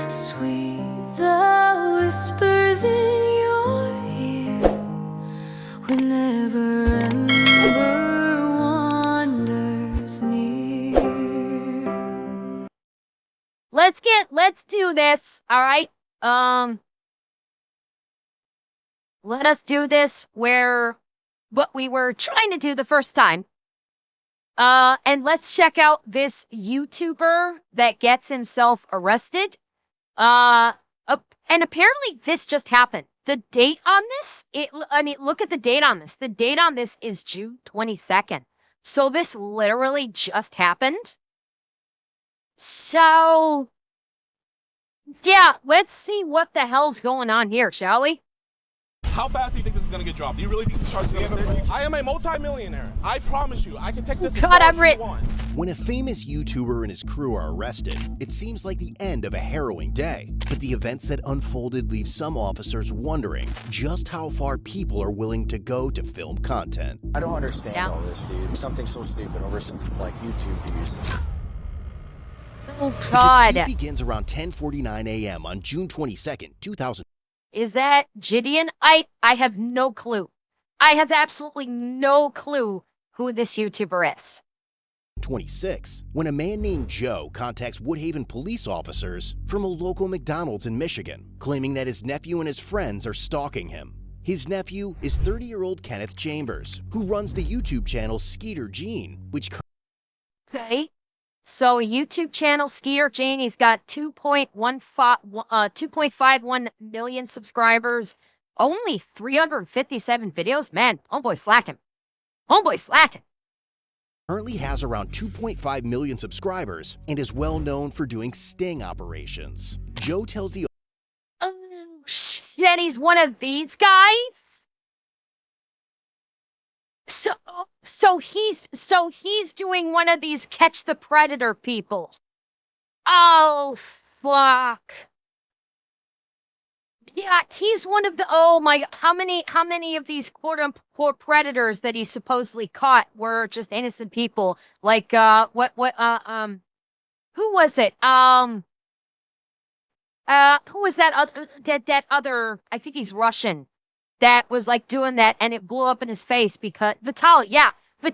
Sweet the whispers in your ear whenever ember wanders near. Let's do this, all right? Let us do this where what we were trying to do the first time. And let's check out this YouTuber that gets himself arrested. And apparently this just happened. The date on this, look at the date on this. The date on this is June 22nd. So this literally just happened. So, yeah, let's see what the hell's going on here, shall we? How fast do you think this is going to get dropped? Do you really think the charge is going to stick? I am a multi-millionaire. I promise you, I can take this as far as you want. When a famous YouTuber and his crew are arrested, it seems like the end of a harrowing day. But the events that unfolded leave some officers wondering just how far people are willing to go to film content. I don't understand all this, dude. Something so stupid over some, like, YouTube views. Oh, God. The dispute begins around 10:49 a.m. on June 22nd, 2000. Is that Gideon? I have no clue. I have absolutely no clue who this YouTuber is. 26, when a man named Joe contacts Woodhaven police officers from a local McDonald's in Michigan, claiming that his nephew and his friends are stalking him. His nephew is 30-year-old Kenneth Chambers, who runs the YouTube channel Skeeter Gene, which... Okay. So YouTube channel Skeeter Gene, he's got 2.51 million subscribers, only 357 videos. Man, homeboy slacked him. Homeboy slacked him. Currently has around 2.5 million subscribers and is well known for doing sting operations. Joe tells the... Oh, shit, he's one of these guys? So he's doing one of these catch the predator people. Oh, fuck. Yeah, he's one of the, oh my, how many of these quote unquote predators that he supposedly caught were just innocent people? Like, who was it? Who was that other, I think he's Russian, that was like doing that and it blew up in his face because Vitaly, yeah, when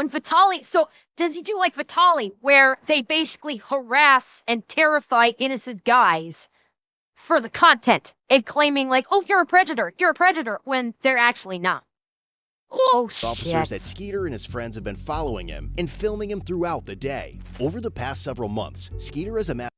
Vitaly, so does he do like Vitaly where they basically harass and terrify innocent guys for the content and claiming like, oh, you're a predator, when they're actually not. Oh, shit. Officers that Skeeter and his friends have been following him and filming him throughout the day. Over the past several months, Skeeter has amassed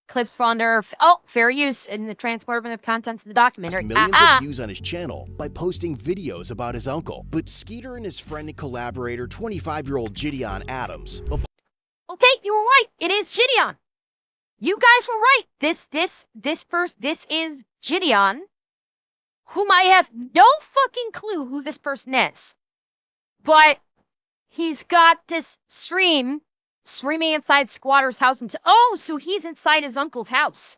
clips for fair use in the transport of contents of the documentary. Millions of views on his channel by posting videos about his uncle. But Skeeter and his friend and collaborator, 25-year-old Gideon Adams. Okay, you were right. It is Gideon. You guys were right. This is Gideon, whom I have no fucking clue who this person is. But he's got this streaming inside Squatter's house so he's inside his uncle's house.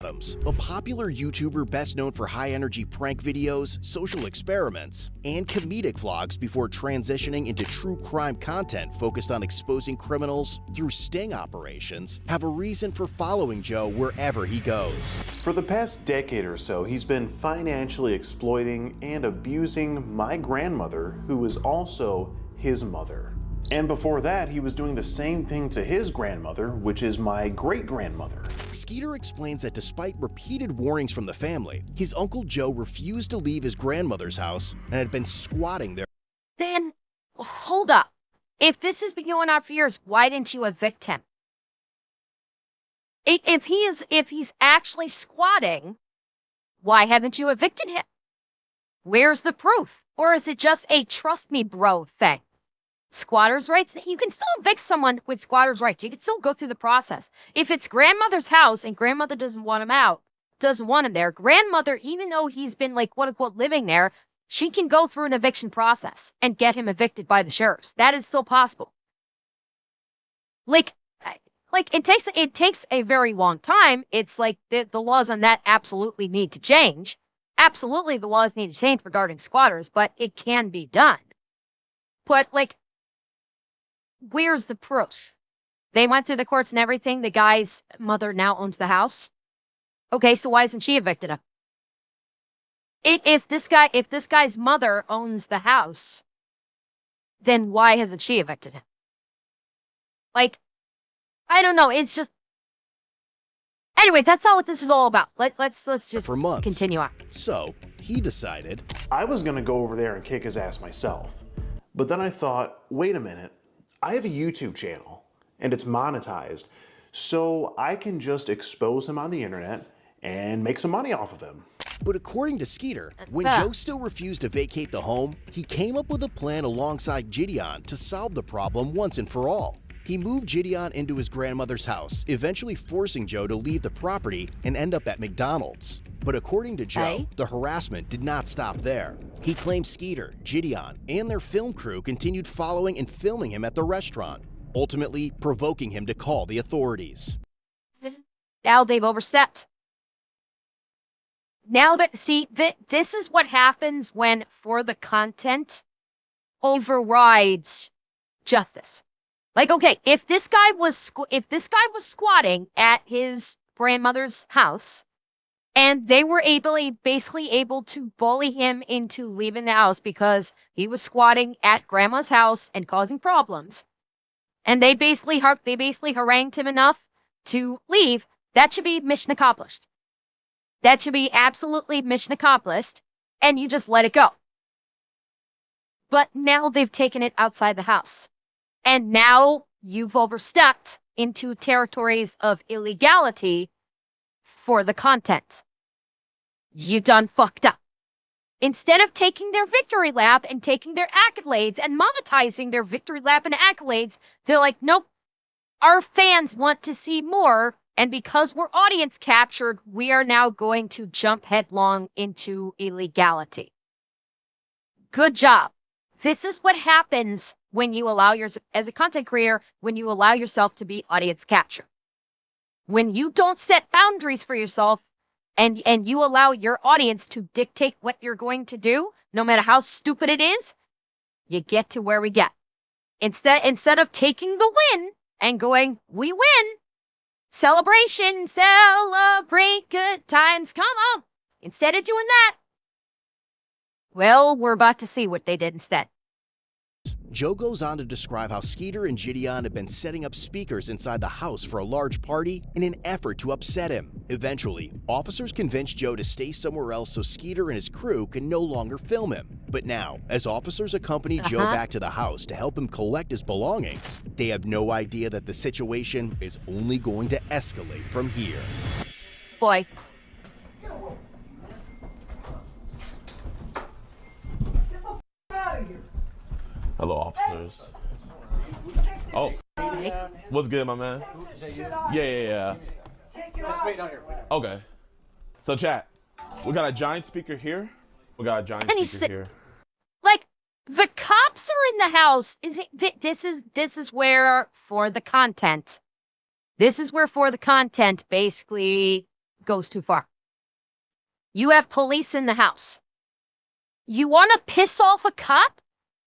Adams, a popular YouTuber best known for high-energy prank videos, social experiments, and comedic vlogs before transitioning into true crime content focused on exposing criminals through sting operations, have a reason for following Joe wherever he goes. For the past decade or so, he's been financially exploiting and abusing my grandmother, who was also his mother. And before that, he was doing the same thing to his grandmother, which is my great-grandmother. Skeeter explains that despite repeated warnings from the family, his Uncle Joe refused to leave his grandmother's house and had been squatting there. Then, hold up. If this has been going on for years, why didn't you evict him? If he's actually squatting, why haven't you evicted him? Where's the proof? Or is it just a trust me bro thing? Squatters' rights? You can still evict someone with squatters' rights. You can still go through the process. If it's grandmother's house and grandmother doesn't want him there, grandmother, even though he's been like quote unquote living there, she can go through an eviction process and get him evicted by the sheriffs. That is still possible. Like it takes a very long time. It's like the laws on that absolutely need to change. Absolutely the laws need to change regarding squatters, but it can be done. But like, where's the proof? They went through the courts and everything. The guy's mother now owns the house. Okay, so why isn't she evicted him? If this guy's mother owns the house, then why hasn't she evicted him? Like, I don't know. It's just. Anyway, that's not what this is all about. Let's just for months. continue on. So he decided I was gonna go over there and kick his ass myself. But then I thought, wait a minute, I have a YouTube channel and it's monetized, so I can just expose him on the internet and make some money off of him. But according to Skeeter, when Huh. Joe still refused to vacate the home, he came up with a plan alongside Gideon to solve the problem once and for all. He moved Gideon into his grandmother's house, eventually forcing Joe to leave the property and end up at McDonald's. But according to Joe, Hey. the harassment did not stop there. He claimed Skeeter, Gideon, and their film crew continued following and filming him at the restaurant, ultimately provoking him to call the authorities. Now they've overstepped. Now that, see, this is what happens when for the content overrides justice. Like, okay, if this guy was squatting at his grandmother's house, and they were basically able to bully him into leaving the house because he was squatting at grandma's house and causing problems, and they basically harangued him enough to leave, that should be mission accomplished. That should be absolutely mission accomplished, and you just let it go. But now they've taken it outside the house. And now you've overstepped into territories of illegality for the content. You done fucked up. Instead of taking their victory lap and taking their accolades and monetizing their victory lap and accolades, they're like, nope, our fans want to see more. And because we're audience captured, we are now going to jump headlong into illegality. Good job. This is what happens when you allow as a content creator, when you allow yourself to be audience captured. When you don't set boundaries for yourself and you allow your audience to dictate what you're going to do, no matter how stupid it is, you get to where we get. Instead of taking the win and going, we win, celebration, celebrate good times, come on. Instead of doing that, well, we're about to see what they did instead. Joe goes on to describe how Skeeter and Gideon had been setting up speakers inside the house for a large party in an effort to upset him. Eventually, officers convinced Joe to stay somewhere else so Skeeter and his crew can no longer film him. But now, as officers accompany Joe back to the house to help him collect his belongings, they have no idea that the situation is only going to escalate from here. Boy. Hello, officers. Oh, what's good, my man? Yeah. Just wait down here. Okay. So, chat, we got a giant speaker here. We got a giant And he's speaker here. Like, the cops are in the house. This is where for the content. This is where for the content basically goes too far. You have police in the house. You want to piss off a cop?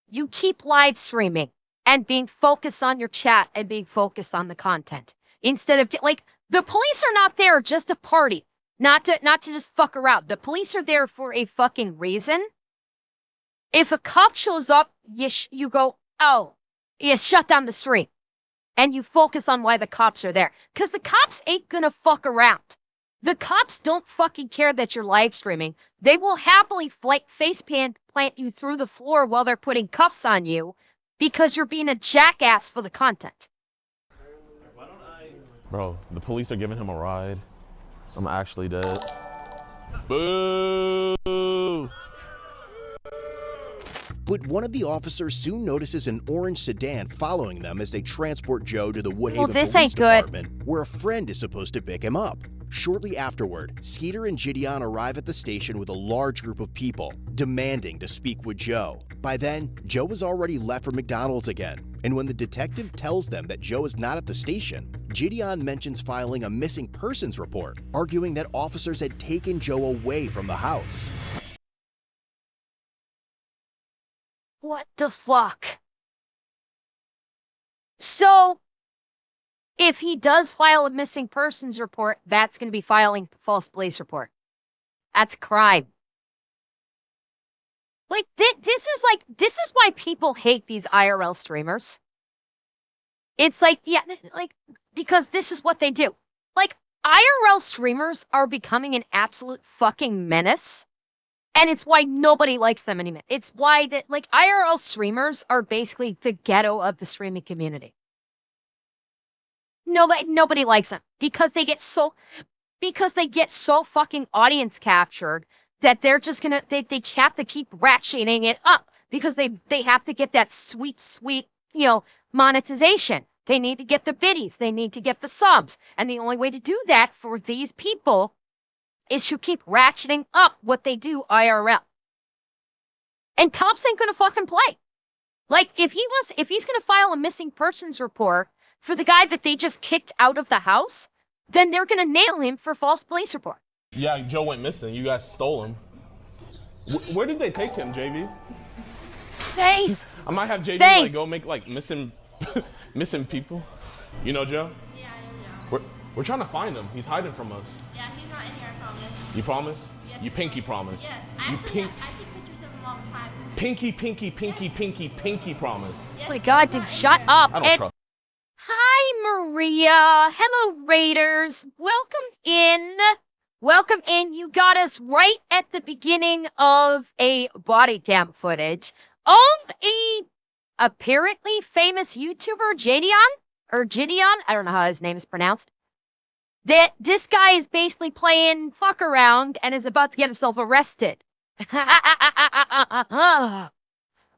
You keep live streaming and being focused on your chat and being focused on the content. Instead of, like, the police are not there just to party, not to just fuck around. The police are there for a fucking reason. If a cop shows up, you go, oh, you shut down the stream. And you focus on why the cops are there. Because the cops ain't gonna fuck around. The cops don't fucking care that you're live streaming. They will happily face plant you through the floor while they're putting cuffs on you because you're being a jackass for the content. Bro, the police are giving him a ride. I'm actually dead. Boo! But one of the officers soon notices an orange sedan following them as they transport Joe to the Woodhaven this Police ain't good. Department, where a friend is supposed to pick him up. Shortly afterward, Skeeter and Gideon arrive at the station with a large group of people, demanding to speak with Joe. By then, Joe has already left for McDonald's again, and when the detective tells them that Joe is not at the station, Gideon mentions filing a missing persons report, arguing that officers had taken Joe away from the house. What the fuck? So, If he does file a missing persons report, that's going to be filing a false police report. That's a crime. Like, this is why people hate these IRL streamers. It's like, yeah, like, because this is what they do. Like, IRL streamers are becoming an absolute fucking menace. And it's why nobody likes them anymore. It's why that, like, IRL streamers are basically the ghetto of the streaming community. Nobody likes them because they get so fucking audience captured that they're just gonna they have to keep ratcheting it up because they have to get that sweet monetization. They need to get the biddies, they need to get the subs, and the only way to do that for these people is to keep ratcheting up what they do IRL. And cops ain't gonna fucking play. Like, if he's gonna file a missing persons report for the guy that they just kicked out of the house, then they're gonna nail him for false police report. Yeah, Joe went missing. You guys stole him. Where did they take him, JV? Thanks. I might have JV like go make like missing people. You know Joe? Yeah, I know Joe. We're trying to find him. He's hiding from us. Yeah, he's not in here, I promise. You promise? Yes. You pinky promise? Yes. I I take pictures of him all the time. Pinky promise. Yes, Oh my god, dude, shut up. I don't trust. Hi, Maria. Hello, Raiders. Welcome in. Welcome in. You got us right at the beginning of a body cam footage of a apparently famous YouTuber, Gideon. I don't know how his name is pronounced. That this guy is basically playing fuck around and is about to get himself arrested.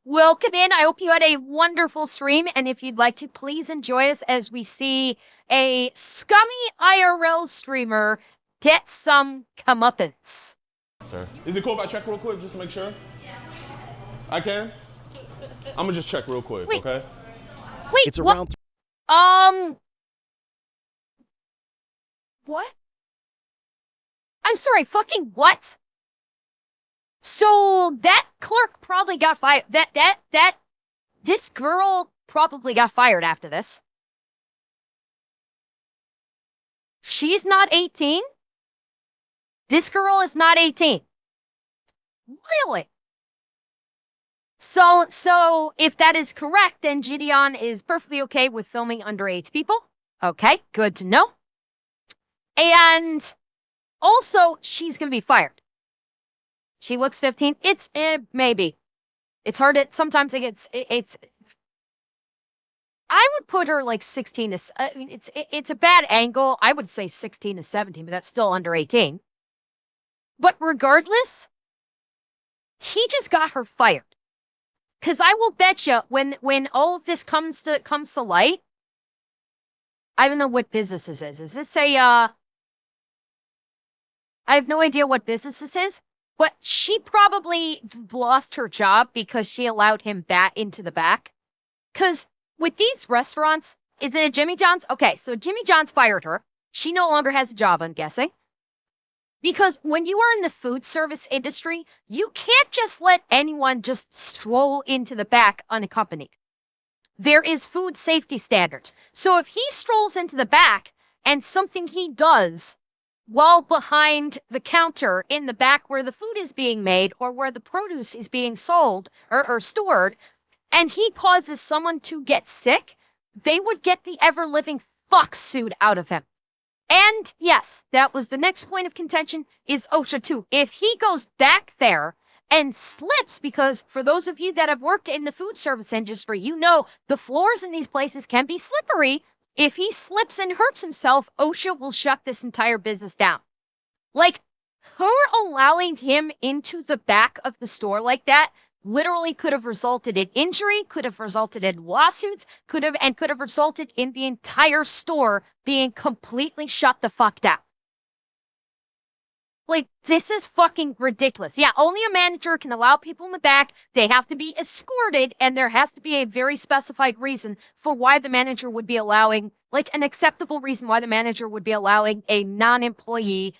Welcome in. I hope you had a wonderful stream. And if you'd like to, please enjoy us as we see a scummy IRL streamer get some comeuppance. Sir. Is it cool if I check real quick just to make sure? Yeah. I can? I'm gonna just check real quick, Wait. okay? Wait, It's what? around What? I'm sorry, fucking what? So that clerk probably got fired. This girl probably got fired after this. She's not 18? This girl is not 18. Really? So if that is correct, then Gideon is perfectly okay with filming underage people. Okay, good to know. And also, she's going to be fired. She looks 15. It's maybe. It's hard to, sometimes it's I would put her like 16 to, I mean, it's a bad angle. I would say 16 to 17, but that's still under 18. But regardless, he just got her fired. Because I will bet you when all of this comes to light, I don't know what business this is. Is this a, I have no idea what business this is, but she probably lost her job because she allowed him into the back. Because with these restaurants, is it a Jimmy John's? Okay, so Jimmy John's fired her. She no longer has a job, I'm guessing. Because when you are in the food service industry, you can't just let anyone just stroll into the back unaccompanied. There is food safety standards. So if he strolls into the back and something he does while behind the counter in the back where the food is being made or where the produce is being sold or stored, and he causes someone to get sick, they would get the ever-living fuck suit out of him. And yes, that was the next point of contention is OSHA 2. If he goes back there and slips, because for those of you that have worked in the food service industry, you know the floors in these places can be slippery. If he slips and hurts himself, OSHA will shut this entire business down. Like, her allowing him into the back of the store like that literally could have resulted in injury, could have resulted in lawsuits, could have resulted in the entire store being completely shut the fuck down. Like, this is fucking ridiculous. Yeah, only a manager can allow people in the back. They have to be escorted, and there has to be a very specified reason for why the manager would be allowing, like, an acceptable reason why the manager would be allowing a non-employee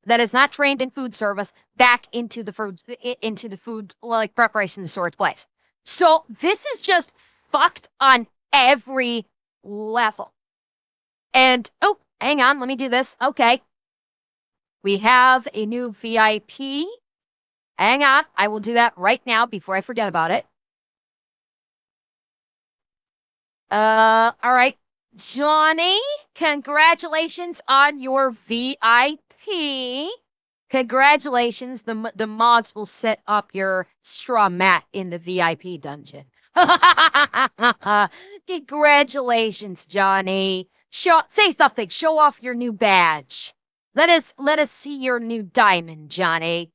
that is not trained in food service back into the food like preparation and storage place. So this is just fucked on every level. And, oh, hang on, let me do this. Okay. We have a new VIP. Hang on, I will do that right now before I forget about it. All right. Johnny, congratulations on your VIP. Congratulations. The mods will set up your straw mat in the VIP dungeon. Congratulations, Johnny. Say something. Show off your new badge. Let us see your new diamond, Johnny.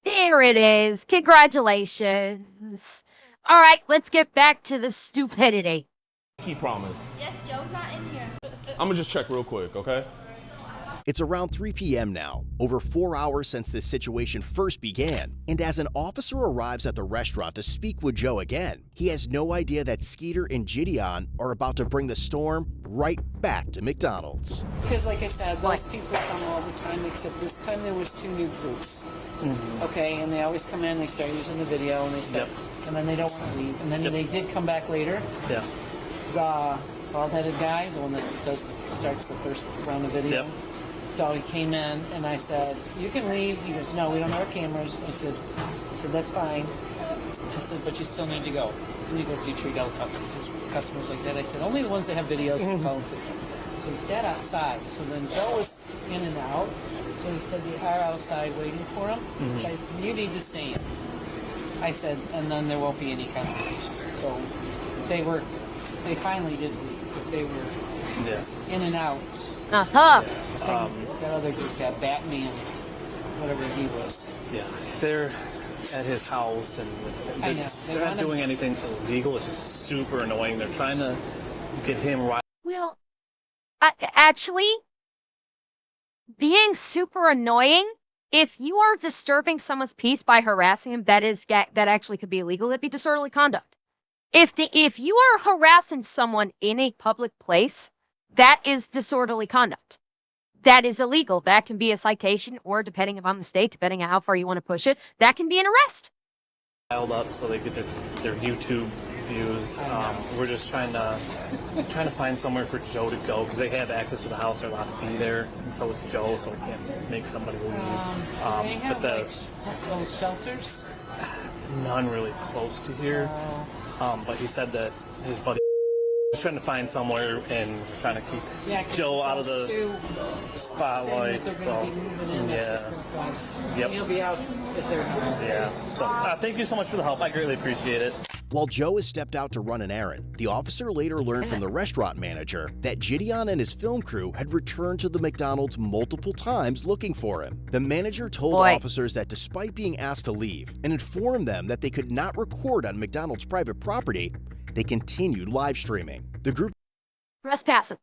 There it is. Congratulations. All right, let's get back to the stupidity. Key promise. Yes, Joe's not in here. I'm gonna just check real quick, okay? It's around 3 p.m. now, over 4 hours since this situation first began, and as an officer arrives at the restaurant to speak with Joe again, he has no idea that Skeeter and Gideon are about to bring the storm right back to McDonald's. Because like I said, those people come all the time, except this time there was 2 new groups. Okay, and they always come in, they start using the video, and they start, and then they don't want to leave. And then they did come back later. Yeah. The bald-headed guy, the one that starts the first round of video. Yep. So he came in, and I said, "You can leave." He goes, "No, we don't have our cameras." I said, "That's fine." I said, "But you still need to go." And he goes, "Do you treat all customers like that?" I said, "Only the ones that have videos and phone system." So he sat outside. So then Joe was in and out. So he said, "We are outside waiting for him." So I said, "You need to stay in." I said, "And then there won't be any confrontation." So they finally did leave, but they were in and out. Uh-huh. That other group, that Batman, whatever he was. Yeah. They're at his house, and I know. they're not doing anything illegal. It's just super annoying. They're trying to get him right. Well, actually, being super annoying, if you are disturbing someone's peace by harassing him, that actually could be illegal. It'd be disorderly conduct. If you are harassing someone in a public place, that is disorderly conduct. That is illegal. That can be a citation, or depending upon the state, depending on how far you want to push it, that can be an arrest. Piled up so they get their YouTube views. We're just trying to find somewhere for Joe to go because they have access to the house. They're allowed to be there, and so is Joe, so we can't make somebody leave. They have those shelters. None really close to here. But he said that his buddy was trying to find somewhere and trying to keep Joe out of the spotlight. So, He'll be out at their house. Yeah. So, thank you so much for the help. I greatly appreciate it. While Joe has stepped out to run an errand, the officer later learned from the restaurant manager that Gideon and his film crew had returned to the McDonald's multiple times looking for him. The manager told officers that despite being asked to leave and informed them that they could not record on McDonald's private property, they continued live streaming. The group Trespassing.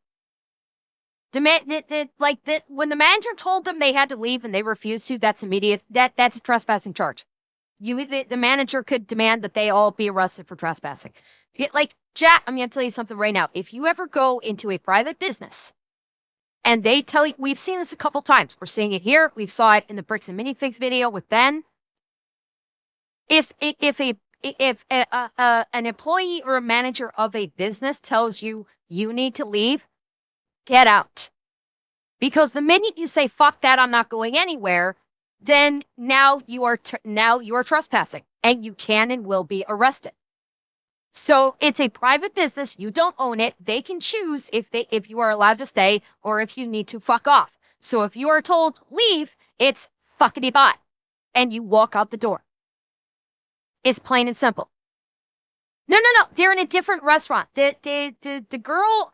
When the manager told them they had to leave and they refused to, that's immediate. That's a trespassing charge. The manager could demand that they all be arrested for trespassing. Jack, I'm going to tell you something right now. If you ever go into a private business and they tell you, we've seen this a couple times. We're seeing it here. We've saw it in the Bricks and Minifigs video with Ben. If an employee or a manager of a business tells you you need to leave, get out. Because the minute you say, fuck that, I'm not going anywhere, then now you are trespassing, and you can and will be arrested. So it's a private business. You don't own it. They can choose if you are allowed to stay or if you need to fuck off. So if you are told leave, it's fuckity bye, and you walk out the door. It's plain and simple. No. They're in a different restaurant. The girl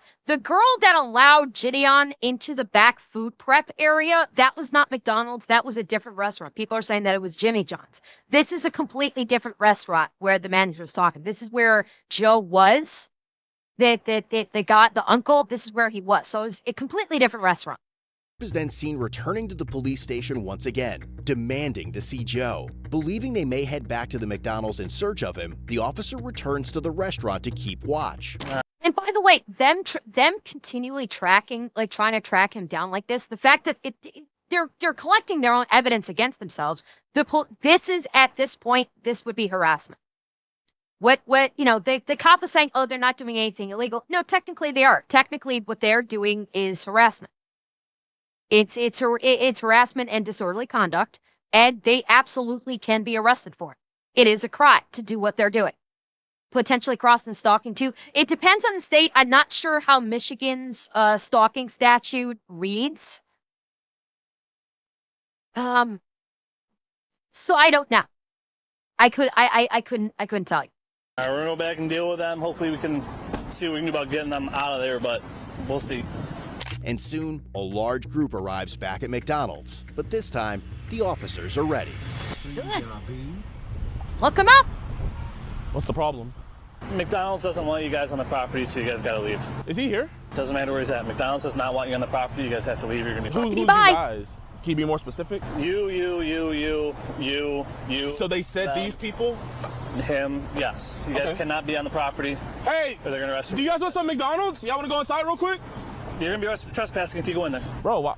that allowed Gideon into the back food prep area, that was not McDonald's. That was a different restaurant. People are saying that it was Jimmy John's. This is a completely different restaurant where the manager was talking. This is where Joe was. The uncle, this is where he was. So it's a completely different restaurant. is then seen returning to the police station once again, demanding to see Joe. Believing they may head back to the McDonald's in search of him, the officer returns to the restaurant to keep watch. And by the way, them continually tracking, like trying to track him down like this, the fact that they're collecting their own evidence against themselves. This is, at this point, this would be harassment. You know, the cop is saying, oh, they're not doing anything illegal. No, technically they are. Technically what they're doing is harassment. It's harassment and disorderly conduct, and they absolutely can be arrested for it. It is a crime to do what they're doing. Potentially crossing stalking too. It depends on the state. I'm not sure how Michigan's stalking statute reads. So I don't know. I couldn't tell you. All right, we're gonna go back and deal with them. Hopefully we can see what we can do about getting them out of there, but we'll see. And soon, a large group arrives back at McDonald's. But this time, the officers are ready. Look them up. What's the problem? McDonald's doesn't want you guys on the property, so you guys gotta leave. Is he here? Doesn't matter where he's at. McDonald's does not want you on the property. You guys have to leave. You're gonna be Who's you Bye. guys? Can you be more specific? You. So they said them, these people? Him, yes. You guys cannot be on the property. Hey, or they're gonna arrest you. Do you guys want some McDonald's? Y'all wanna go inside real quick? You're gonna be arrested for trespassing if you go in there. Bro, why?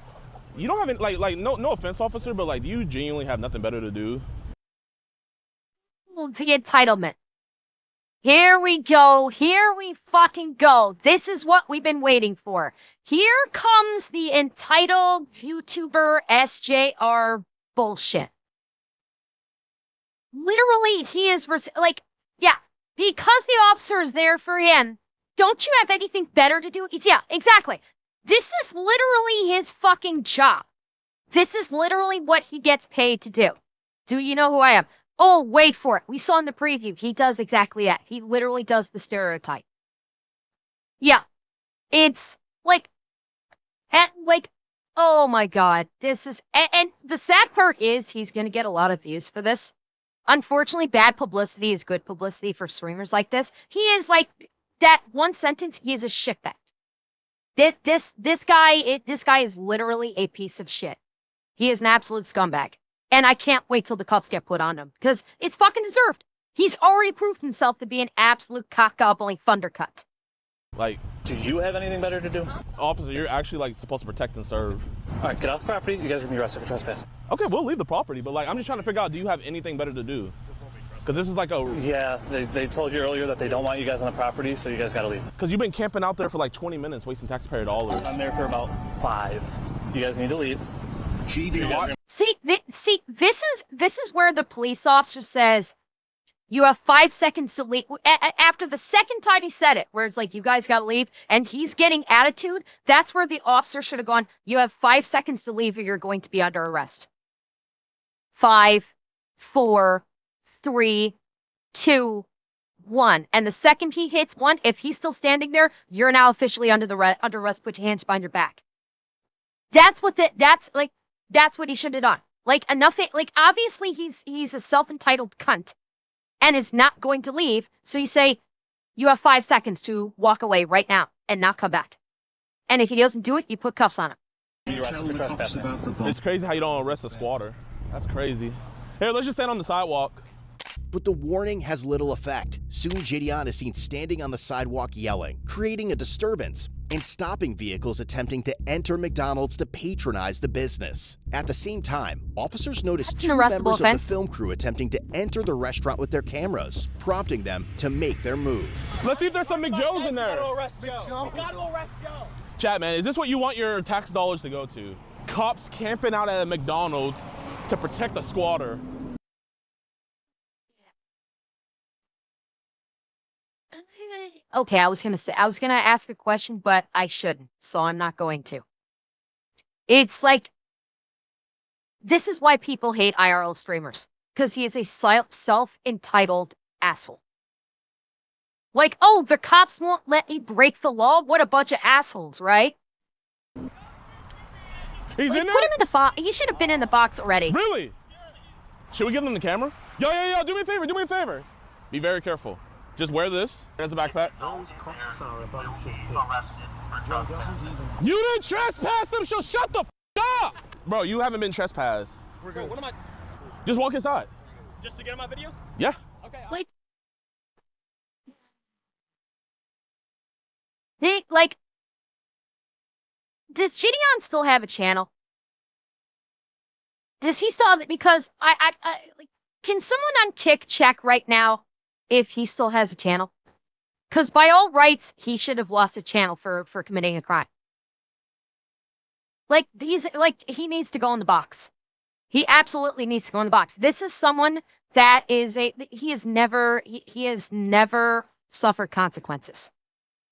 You don't have any, like no offense, officer, but like, do you genuinely have nothing better to do? The entitlement. Here we go. Here we fucking go. This is what we've been waiting for. Here comes the entitled YouTuber SJR bullshit. Literally, he is like, yeah, because the officer is there for him. Don't you have anything better to do? Yeah, exactly. This is literally his fucking job. This is literally what he gets paid to do. Do you know who I am? Oh, wait for it. We saw in the preview. He does exactly that. He literally does the stereotype. Yeah. It's like, oh my God. This is, and the sad part is he's going to get a lot of views for this. Unfortunately, bad publicity is good publicity for streamers like this. He is like, that one sentence, he is a shitbag. This guy is literally a piece of shit. He is an absolute scumbag. And I can't wait till the cuffs get put on him, because it's fucking deserved. He's already proved himself to be an absolute cock-gobbling thundercut. Like, do you have anything better to do? Officer, you're actually like supposed to protect and serve. All right, get off the property. You guys are gonna be arrested for trespassing. Okay, we'll leave the property, but like, I'm just trying to figure out, do you have anything better to do? Because this is like a... Yeah, they told you earlier that they don't want you guys on the property, so you guys gotta leave. Because you've been camping out there for like 20 minutes, wasting taxpayer dollars. I'm there for about 5. You guys need to leave. See, this is where the police officer says, you have 5 seconds to leave. After the second time he said it, where it's like, you guys gotta leave, and he's getting attitude, that's where the officer should have gone, you have 5 seconds to leave or you're going to be under arrest. 5, 4, 3, 2, 1. And the second he hits 1, if he's still standing there, you're now officially under arrest. Put your hands behind your back. That's what he should have done. Like, enough, like, obviously he's a self-entitled cunt and is not going to leave. So you say, you have 5 seconds to walk away right now and not come back. And if he doesn't do it, you put cuffs on him. It's crazy how you don't arrest a squatter. That's crazy. Here, let's just stand on the sidewalk. But the warning has little effect. Soon Gideon is seen standing on the sidewalk yelling, creating a disturbance, and stopping vehicles attempting to enter McDonald's to patronize the business. At the same time, officers notice 2 members of the film crew attempting to enter the restaurant with their cameras, prompting them to make their move. Let's see if there's some McJoes in there. Chat, man, is this what you want your tax dollars to go to? Cops camping out at a McDonald's to protect a squatter. Okay, I was gonna ask a question, but I shouldn't, so I'm not going to. It's like, this is why people hate IRL streamers, because he is a self-entitled asshole. Like, oh, the cops won't let me break the law? What a bunch of assholes, right? He's like, in there? Put him in the he should have been in the box already. Really? Should we give them the camera? Yo, do me a favor. Be very careful. Just wear this as a backpack. You didn't trespass them, so shut the f up! Bro, you haven't been trespassed. We're good. What am I? Just walk inside. Just to get on my video? Yeah. Okay. Like, does Gideon still have a channel? Does he still have it? Because like, can someone on Kick check right now if he still has a channel. Because by all rights, he should have lost a channel for committing a crime. Like, he needs to go in the box. He absolutely needs to go in the box. This is someone that is he has never suffered consequences.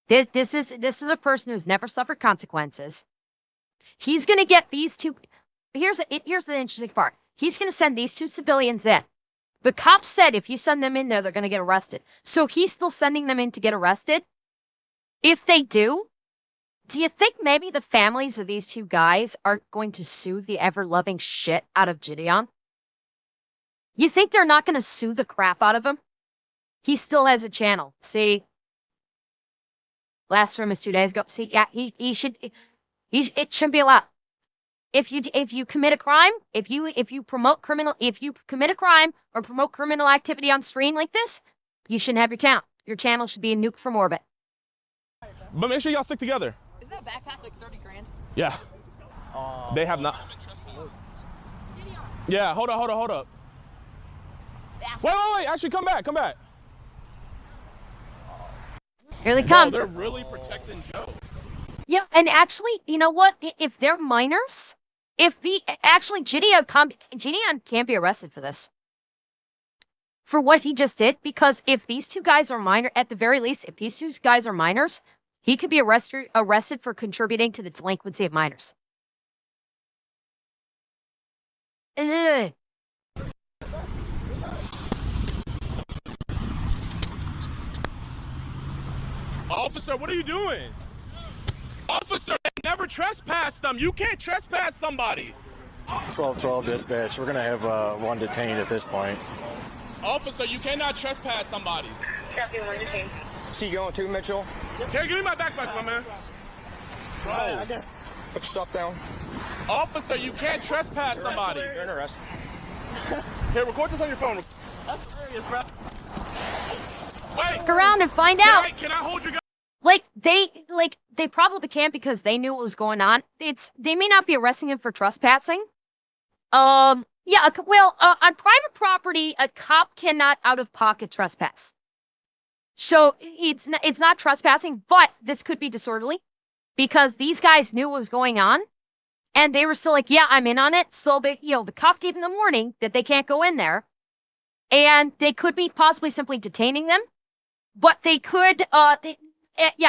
This is a person who's never suffered consequences. He's going to get these two. Here's the interesting part. He's going to send these two civilians in. The cops said if you send them in there, they're going to get arrested. So he's still sending them in to get arrested. If they do you think maybe the families of these two guys are going to sue the ever-loving shit out of Gideon? You think they're not going to sue the crap out of him? He still has a channel. See? Last room is 2 days ago. See, yeah, it shouldn't be allowed. If you commit a crime, if you commit a crime or promote criminal activity on screen like this, you shouldn't have your channel. Your channel should be a nuke from orbit. But make sure y'all stick together. Isn't that backpack like 30 grand? Yeah. They have not. Yeah, hold up. Wait. Actually, come back. Here they come. Oh, they're really protecting Joe. Yeah, and actually, you know what? If they're minors, Gideon can't be arrested for this. For what he just did, because if these two guys are minor, at the very least, if these two guys are minors, he could be arrested for contributing to the delinquency of minors. Officer, what are you doing? Officer, never trespass them. You can't trespass somebody. 1212 dispatch. We're going to have one detained at this point. Officer, you cannot trespass somebody. Copy, one detained. See you going too, Mitchell? Here, give me my backpack, my man. Bro. I guess. Put your stuff down. Officer, you can't trespass somebody. You're in arrest. Here, record this on your phone. That's serious, bro. Wait. Look around and find out. Can I hold your gun? They probably can't because they knew what was going on. They may not be arresting him for trespassing. On private property, a cop cannot out-of-pocket trespass. So it's not trespassing, but this could be disorderly because these guys knew what was going on, and they were still like, "Yeah, I'm in on it." So the cop gave them the warning that they can't go in there, and they could be possibly simply detaining them, but they could,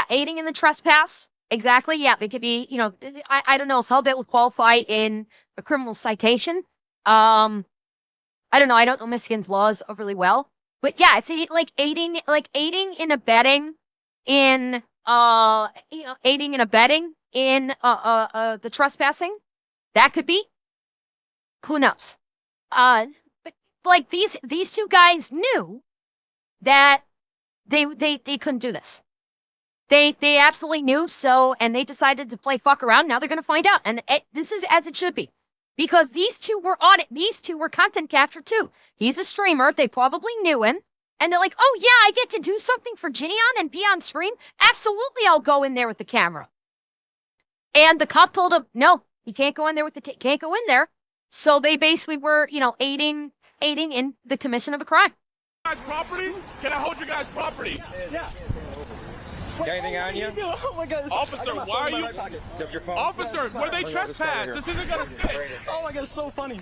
aiding in the trespass. Exactly. Yeah, they could be. I don't know how that would qualify in a criminal citation. I don't know. I don't know Michigan's laws overly well. But yeah, it's aiding and abetting in the trespassing. That could be. Who knows? But these two guys knew that they couldn't do this. They absolutely knew. And they decided to play fuck around. Now they're gonna find out, and this is as it should be. Because these two were content capture too. He's a streamer. They probably knew him. And they're like, "Oh yeah, I get to do something for Gideon and be on stream. Absolutely, I'll go in there with the camera." And the cop told him, "No, you can't go in there can't go in there." So they basically were, aiding in the commission of a crime. Guys' property? Can I hold your guys' property? Yeah. Got anything on you? Oh my god. Officer, why are you? Just your phone? Officer, where they trespass? This isn't gonna stick. Oh my god, it's so funny.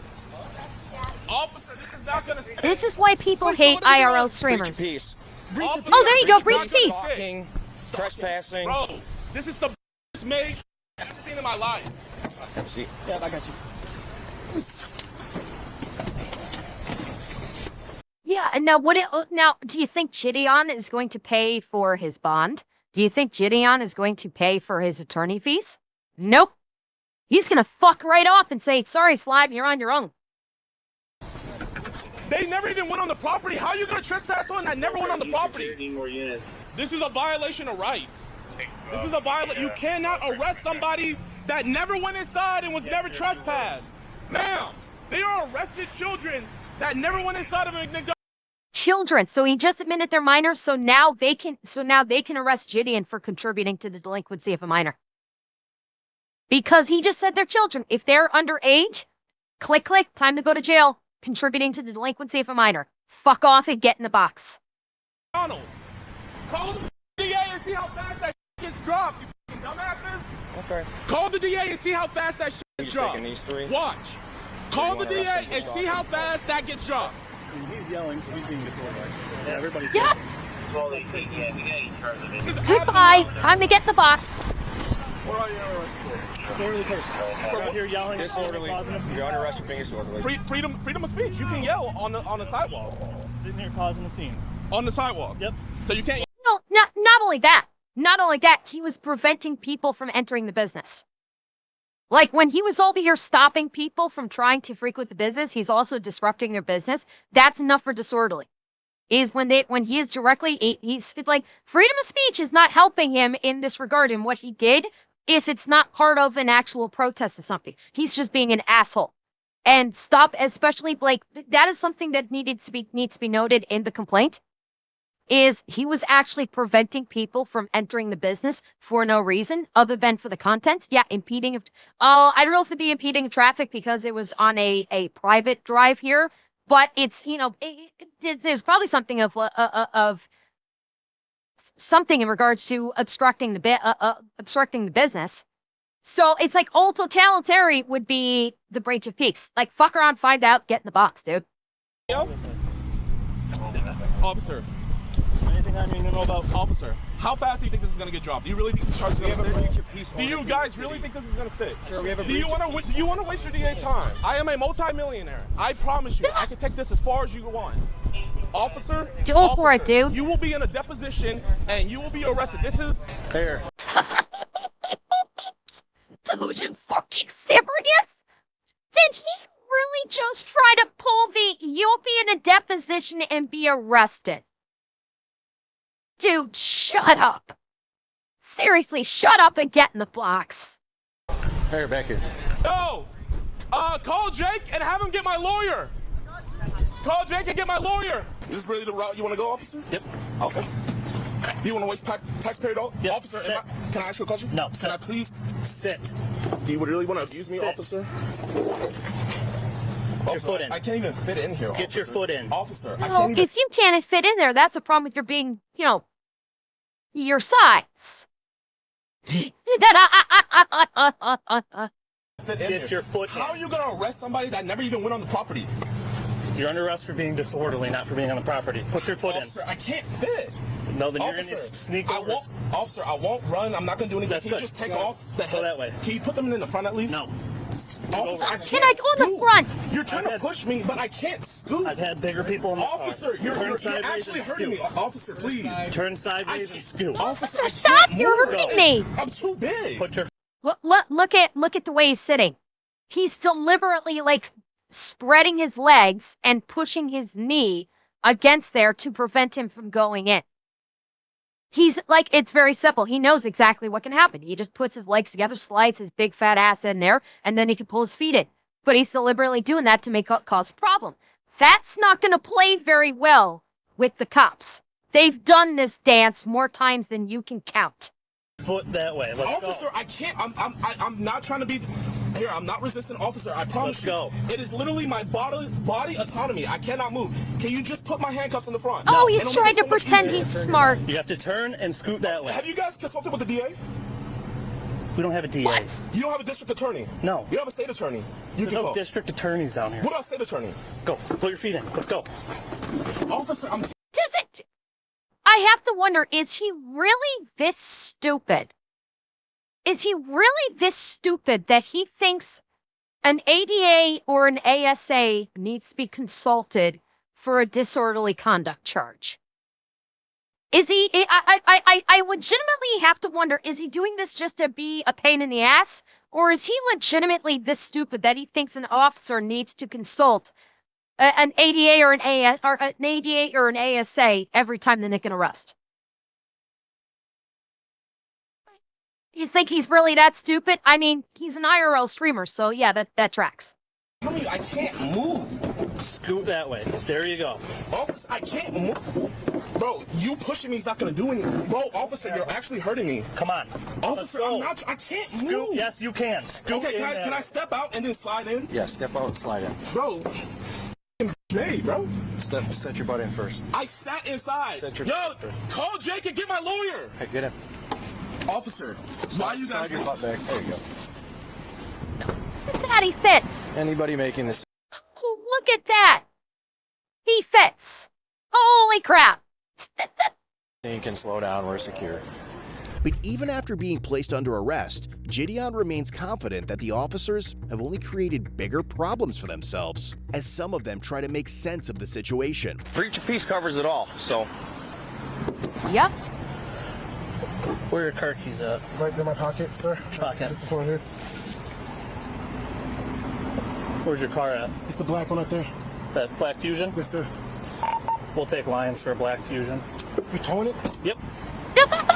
Officer, this is not gonna stick. This is why people hate IRL streamers. Peace. Officer, Oh, there you go, breach not peace. gonna stick. Trespassing. Bro, this is the best made I've ever seen in my life. Have a seat. Yeah, I got you. Yeah, and now do you think Gideon is going to pay for his bond? Do you think Gideon is going to pay for his attorney fees? Nope. He's gonna fuck right off and say, "Sorry, Slime, you're on your own." They never even went on the property. How are you gonna trespass someone that never went on the property? This is a violation of rights. This is a violation. You cannot arrest somebody that never went inside and was never trespassed. Ma'am, they are arrested children that never went inside of a Children. So he just admitted they're minors. So now they can arrest Gideon for contributing to the delinquency of a minor. Because he just said they're children. If they're underage, click, time to go to jail. Contributing to the delinquency of a minor. Fuck off and get in the box. McDonald's. Call the DA and see how fast that gets dropped, you fucking dumbasses. Okay. Call the DA and see how fast that gets dropped. Taking these three? Watch. Call the DA arrest him and for see how fast that gets dropped. He's yelling, so he's being disorderly. Yeah, everybody. Yes! This is Goodbye. Time to get in the box. What are you arrested for? Disorderly person. You're out here yelling. Disorderly. You're under arrest for being disorderly. freedom of speech. You can yell on the sidewalk. Sitting here causing a scene. On the sidewalk. Yep. So you can't. No, not only that. Not only that, he was preventing people from entering the business. Like when he was over here stopping people from trying to frequent the business, he's also disrupting their business. That's enough for disorderly. Is when he is directly, he's like, freedom of speech is not helping him in this regard in what he did if it's not part of an actual protest or something. He's just being an asshole. And stop, especially like that is something that needs to be noted in the complaint. Is he was actually preventing people from entering the business for no reason other than for the contents. Yeah, impeding. I don't know if it'd be impeding traffic because it was on a private drive here, but it's, you know, there's probably something of something in regards to obstructing the business. So it's like all totalitarian would be the breach of peace. Like fuck around, find out, get in the box, dude. Yo. Officer. Anything I need to know about? Officer, how fast do you think this is gonna get dropped? Do you really think the charge is gonna stick? Do you guys really think this is gonna stick? Sure, we have a do you want to waste your DA's time? I am a multi-millionaire. I promise you, I can take this as far as you want. Officer, Go for it, dude. You will be in a deposition and you will be arrested. This is There. Dude, you fucking serious? Did he really just try to pull the you'll be in a deposition and be arrested? Dude, shut up. Seriously, shut up and get in the box. Hey, back here. no. Call Jake and have him get my lawyer. Call Jake and get my lawyer. Is this really the route you want to go, officer? Yep. Okay. Do you want to waste taxpayer dollars? Yep. Officer, Sit. can I ask you a question? No. Can I please? Sit. Do you really want to abuse me, Sit. officer? Your foot in. I can't even fit in here. Get your foot in. Officer, I No, can't even if you can't fit in there, that's a problem with your being, you know, your size. fit in Get here. your foot in. How are you going to arrest somebody that never even went on the property? You're under arrest for being disorderly, not for being on the property. Put your foot Officer, I can't fit. in. No, then you're Officer, going to sneak I over. won't, officer, I won't run. I'm not going to do anything. That's Can you good. just take Go. off the head? Go that way. Can you put them in the front at least? No. Officer, I over. can't Can I go in the scoot. front? You're trying to push me, but I can't scoot. I've had bigger people in the car. Officer, you're sideways actually and hurting me. scoot. Officer, please. Turn sideways and scoot. Officer, I stop! can't You're move. hurting me. I'm too big. Put your Look at the way he's sitting. He's deliberately like spreading his legs and pushing his knee against there to prevent him from going in. He's like, it's very simple. He knows exactly what can happen. He just puts his legs together, slides his big fat ass in there, and then he can pull his feet in. But he's deliberately doing that to cause a problem. That's not going to play very well with the cops. They've done this dance more times than you can count. foot that way. Let's Officer, go. I can't. I'm not trying to be. Here, I'm not resisting, officer. I promise Let's you. go. It is literally my body autonomy. I cannot move. Can you just put my handcuffs in the front? Oh, And he's it'll trying make to it so much pretend easier. he's smart. You have to turn and scoot that way. Have you guys consulted with the DA? We don't have a DA. What? You don't have a district attorney. No. You have a state attorney. You There's can no go. district attorneys down here. What about state attorney? Go. Put your feet in. Let's go. Officer, I'm. Does it? I have to wonder, is he really this stupid? Is he really this stupid that he thinks an ADA or an ASA needs to be consulted for a disorderly conduct charge? Is he, I legitimately have to wonder, is he doing this just to be a pain in the ass? Or is he legitimately this stupid that he thinks an officer needs to consult an ADA or an ASA every time they make an arrest? You think he's really that stupid? I mean, he's an IRL streamer, so yeah, that tracks. Tell me I can't move. Scoot that way. There you go. Officer, I can't move. Bro, you pushing me is not gonna do anything. Bro, officer, you're actually hurting me. Come on. Officer, Let's go. I'm not. I can't Scoot. move. Yes, you can. Scoot Okay, in can that I way. step out and then slide in? Yeah, step out and slide in. Bro, Hey, bro. Set your butt in first. I sat inside. Yo, call Jake and get my lawyer. Hey, get him. Officer, why you guys... Slide your butt back. There you go. Look at that, he fits. Anybody making this... Oh, look at that. He fits. Holy crap. You can slow down. We're secure. But even after being placed under arrest, Gideon remains confident that the officers have only created bigger problems for themselves, as some of them try to make sense of the situation. Breach of peace covers it all, so. Yep. Where are your car keys at? Right in my pocket, sir. Pocket. This is one here. Where's your car at? It's the black one right there. That Black Fusion? Yes, sir. We'll take lines for a Black Fusion. You towing it? Yep.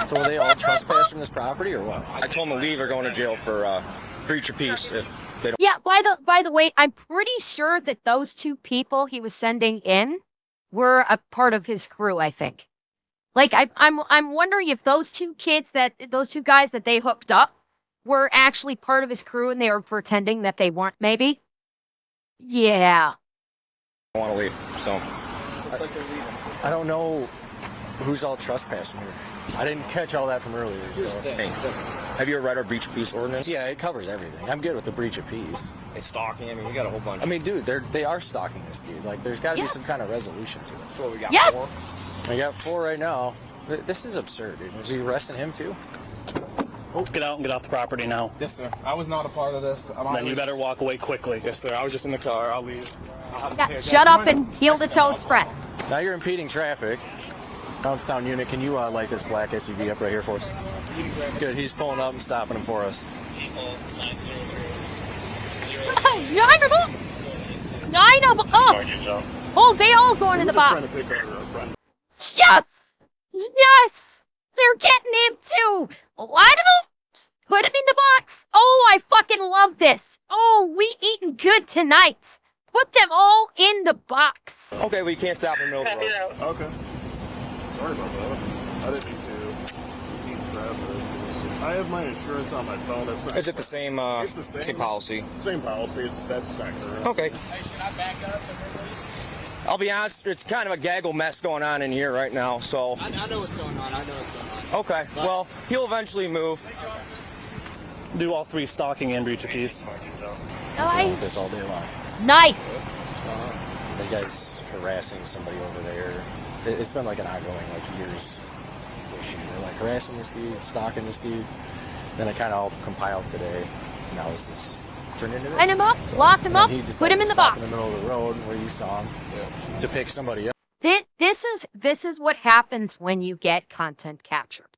So are they all trespass from this property or what? I told them to leave or going to jail for breach of peace if they don't. Yeah, by the way, I'm pretty sure that those two people he was sending in were a part of his crew, I think. Like I'm wondering if those two guys that they hooked up were actually part of his crew and they were pretending that they weren't, maybe. Yeah. I want to leave, so. Looks like they're leaving. I don't know who's all trespassing here. I didn't catch all that from earlier. So. Hey, have you ever read our breach of peace ordinance? Yeah, it covers everything. I'm good with the breach of peace. It's stalking. I mean, we got a whole bunch. I mean, dude, they are stalking this dude. Like, there's got to Yes. be some kind of resolution to it. That's what we got. Yes. 4. We got 4 right now. This is absurd, dude. Was he arresting him too? Oh, get out and get off the property now. Yes, sir. I was not a part of this. Then you better walk away quickly. Yes, sir. I was just in the car. I'll leave. Yeah, shut up and heel to toe express. Now you're impeding traffic. Downtown unit, can you light this black SUV up right here for us? Good, he's pulling up and stopping him for us. 9 of them. Oh, they all go into the box. Yes! Yes! They're getting him too! A lot of them? Put him in the box! Oh, I fucking love this! Oh, we eating good tonight! Put them all in the box! Okay, we can't stop in the middle of the road. Okay. Sorry about that. I didn't mean to impede traffic. I have my insurance on my phone. That's not. Is it the same, It's the same policy? Same policy. That's not current. Okay. I'll be honest, it's kind of a gaggle mess going on in here right now, so. I know what's going on. Okay, well, he'll eventually move. Do all 3 stalking and breach of peace. This all Nice! day long. Nice! The guy's harassing somebody over there. It's been like an ongoing, like, years issue. They're like harassing this dude, stalking this dude. Then it kind of all compiled today. Now this is turned into this. Line him up, So, lock him and then up, he put decided him in to the stop box. in the middle of the road where you saw him to pick somebody up. This is what happens when you get content captured.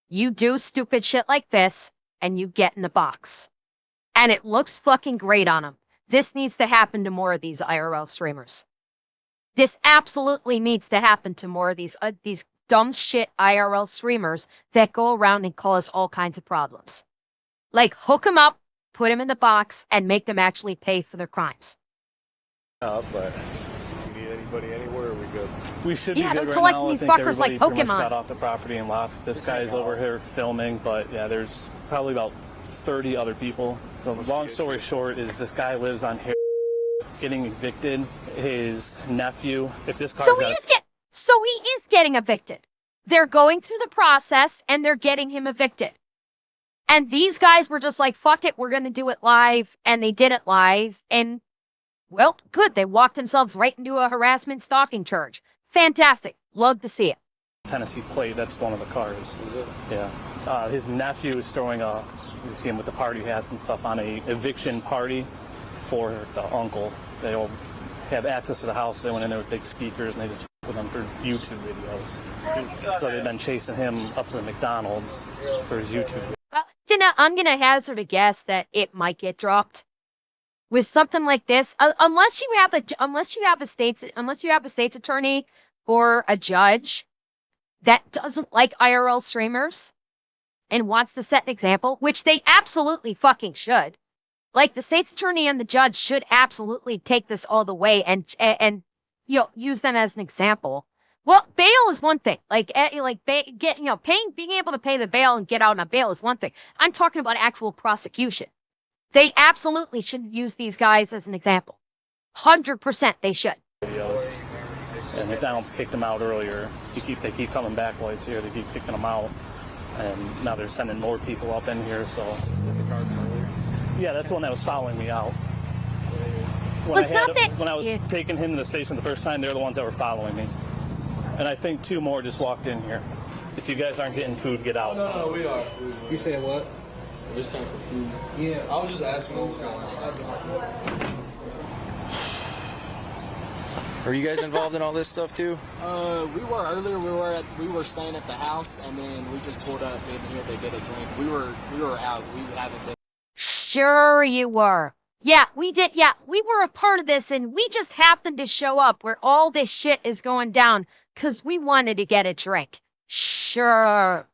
You do stupid shit like this, and you get in the box. And it looks fucking great on them. This needs to happen to more of these IRL streamers. This absolutely needs to happen to more of these dumb shit IRL streamers that go around and cause all kinds of problems. Like, hook them up, put them in the box, and make them actually pay for their crimes. But If you need anybody anywhere, we good. We should Yeah, be they're good right collecting now. these I think fuckers like everybody pretty much Pokemon. got off the property and left. This guy's over here filming, but yeah, there's probably about 30 other people. So the long story short is this guy lives on here, getting evicted. His nephew, if this car's So he is getting evicted. They're going through the process and they're getting him evicted. And these guys were just like, fuck it, we're going to do it live. And they did it live. And, well, good. They walked themselves right into a harassment stalking charge. Fantastic. Love to see it. Tennessee plate, that's one of the cars. Yeah. His nephew is throwing you see him with the party hats and stuff, on a eviction party for the uncle. They all have access to the house. They went in there with big speakers and they just with them for YouTube videos. So they've been chasing him up to the McDonald's for his YouTube videos. I'm gonna hazard a guess that it might get dropped with something like this, unless you have a state's attorney or a judge that doesn't like IRL streamers and wants to set an example, which they absolutely fucking should. Like, the state's attorney and the judge should absolutely take this all the way and use them as an example. Well, bail is one thing. Being able to pay the bail and get out on bail is one thing. I'm talking about actual prosecution. They absolutely should use these guys as an example. 100% they should. and McDonald's kicked him out earlier. They keep coming back while he's here. They keep kicking him out, and now they're sending more people up in here. So yeah, that's the one that was following me out. When I was taking him to the station the first time, they're the ones that were following me. And I think 2 more just walked in here. If you guys aren't getting food, get out. No, we are. You said what? We're just kind of confused. Yeah. I was just asking what was going on. Are you guys involved in all this stuff too? We were earlier. We were staying at the house, and then we just pulled up in here to get a drink. We were out. We haven't been. Sure you were. Yeah, we did. Yeah, we were a part of this, and we just happened to show up where all this shit is going down because we wanted to get a drink. Sure.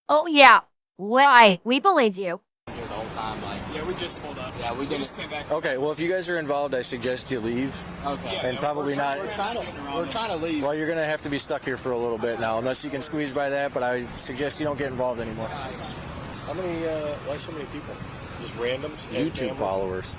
Oh, yeah. Why? We believe you. Here the whole time, yeah, we just pulled up. Yeah, we just came back. Okay, well, if you guys are involved, I suggest you leave. Okay. And probably not. We're trying to leave. Well, you're going to have to be stuck here for a little bit now, unless you can squeeze by that, but I suggest you don't get involved anymore. How many, why so many people? Just randoms? YouTube followers.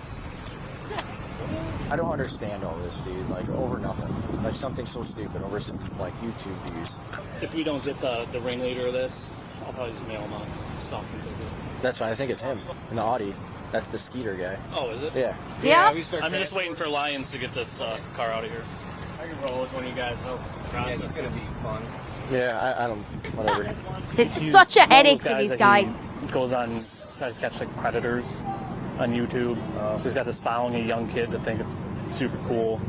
I don't understand all this, dude. Like, over nothing. Like, something so stupid, over some, like, YouTube views. If we don't get the ringleader of this, I'll probably just mail him a stalking ticket. That's fine. I think it's him in the Audi. That's the Skeeter guy. Oh, is it? Yeah. Yeah. I'm just waiting for Lions to get this car out of here. I can roll with one of you guys. Help process. Yeah, it's gonna be fun. Yeah, I don't. Whatever. This is such a headache for these guys. He goes on, tries to catch like predators on YouTube. So he's got this following of young kids that think it's super cool.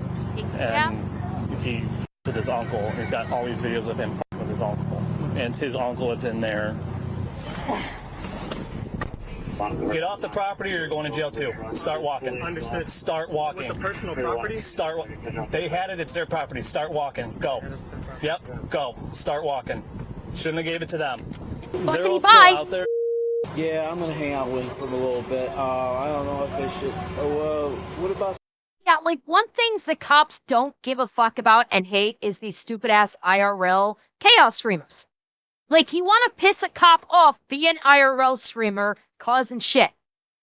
And he with his uncle. He's got all these videos of him with his uncle. And it's his uncle that's in there. Get off the property or you're going to jail too. Start walking. Understood. Start walking. With the personal property? They had it, it's their property. Start walking. Go. Yep, go. Start walking. Shouldn't have gave it to them. They're all bye. out there. Yeah, I'm gonna hang out with him for a little bit. I don't know if I should. What about? Yeah, like one thing the cops don't give a fuck about and hate is these stupid ass IRL chaos streamers. Like, you want to piss a cop off, be an IRL streamer causing shit.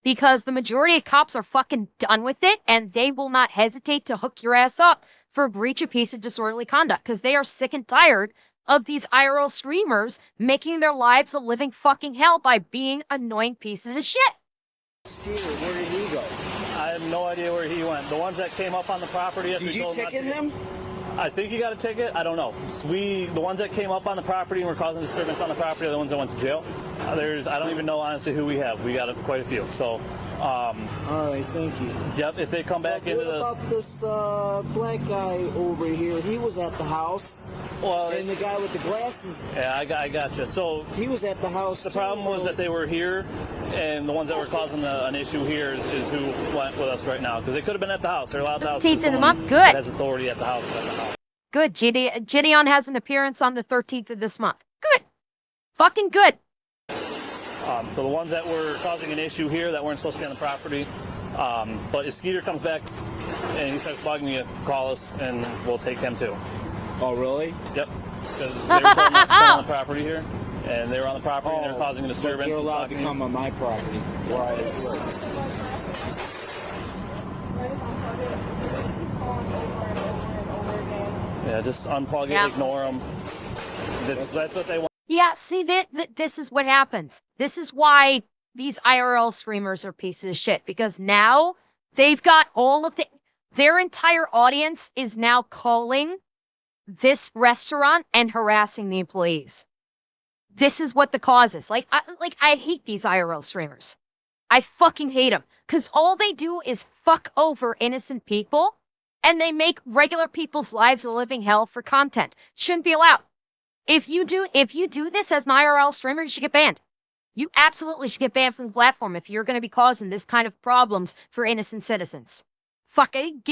Because the majority of cops are fucking done with it, and they will not hesitate to hook your ass up for a breach of piece of disorderly conduct. Because they are sick and tired of these IRL streamers making their lives a living fucking hell by being annoying pieces of shit. Where did he go? I have no idea where he went. The ones that came up on the property. Did you ticket him? I think you got a ticket. I don't know. The ones that came up on the property and were causing disturbance on the property are the ones that went to jail. I don't even know honestly who we have. We got quite a few. So. All right, thank you. Yep. If they come back into the. What about this black guy over here? He was at the house. Well, and the guy with the glasses. Yeah, I got you. So he was at the house. The problem was that they were here, and the ones that were causing an issue here is who went with us right now because they could have been at the house. They're allowed at the house. 13th of the month, good. Has authority at the house. Good. Gideon has an appearance on the 13th of this month. Good. Fucking good. So the ones that were causing an issue here that weren't supposed to be on the property. But if Skeeter comes back and he starts bugging you, call us and we'll take him too. Oh, really? Yep. Because they were told not to come on the property here. And they were on the property and they were causing a disturbance. But you're allowed to come on my property. Right. Yeah, just unplug it, ignore them. That's what they want. Yeah, see, this is what happens. This is why these IRL streamers are pieces of shit. Because now they've got all of their entire audience is now calling this restaurant and harassing the employees. This is what the cause is. I hate these IRL streamers. I fucking hate them. Because all they do is fuck over innocent people. And they make regular people's lives a living hell for content. Shouldn't be allowed. If you do this as an IRL streamer, you should get banned. You absolutely should get banned from the platform if you're going to be causing this kind of problems for innocent citizens. Fuck it,